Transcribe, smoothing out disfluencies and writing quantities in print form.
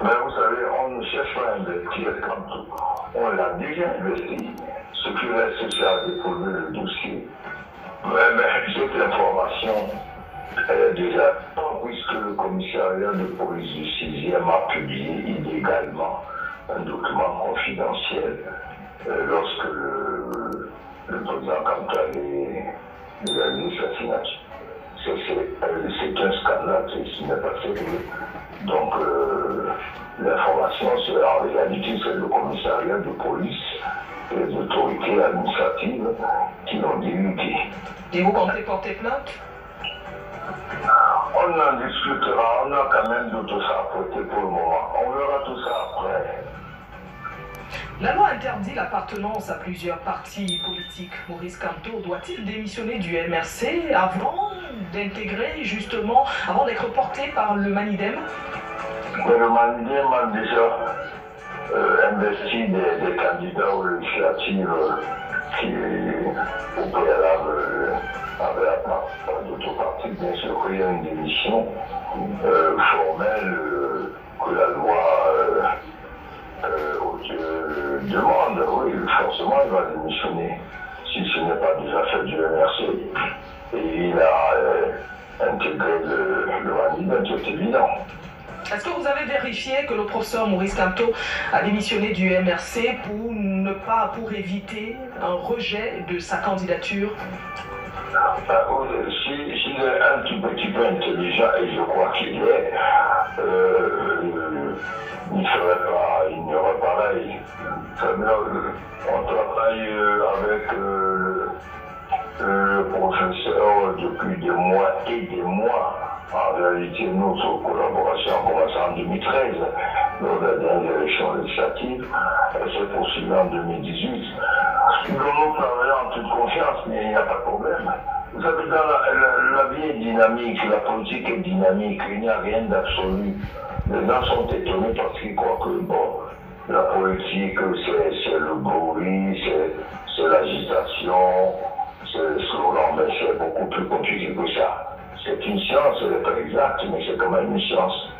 Mais vous savez, on ne cherche pas à investir quand on l'a déjà investi. Ce qui reste, c'est à déposer le dossier. Mais cette information, elle est déjà, puisque le commissariat de police du 6e a publié illégalement un document confidentiel lorsque le président Kantalé réalise sa signature. C'est un scandale, ce n'est pas sérieux. Donc, l'information, c'est en réalité, c'est le commissariat de police et les autorités administratives qui l'ont divulgué. Et vous comptez porter plainte? On en discutera, on a quand même d'autres choses à porter pour le moment. On verra tout ça après. La loi interdit l'appartenance à plusieurs partis politiques. Maurice Kamto doit-il démissionner du MRC avant d'intégrer justement, avant d'être porté par le Manidem? Mais le Manidem a déjà investi des candidats aux législatives qui, au préalable, avaient appartenu d'autres partis. Bien sûr qu'il y a une démission formelle que la loi demande. Oui, forcément, il va démissionner si ce n'est pas déjà fait du MRC. Et il a intégré le Manidem, c'est évident. Est-ce que vous avez vérifié que le professeur Maurice Kamto a démissionné du MRC pour éviter un rejet de sa candidature? S'il est un tout petit peu intelligent, et je crois qu'il est, il ignorait pareil. On travaille avec le professeur depuis des mois et des mois. En réalité, notre collaboration a commencé en 2013, lors de la dernière élection législative. Elle s'est poursuivie en 2018. Nous allons travailler en toute confiance, mais il n'y a pas de problème. Vous savez, dans la vie est dynamique, la politique est dynamique, il n'y a rien d'absolu. Les gens sont étonnés parce qu'ils croient que, bon, la politique, c'est le bruit, c'est l'agitation, c'est le slogan, mais c'est beaucoup plus compliqué que ça. C'est une science, elle n'est pas exacte, mais c'est quand même une science.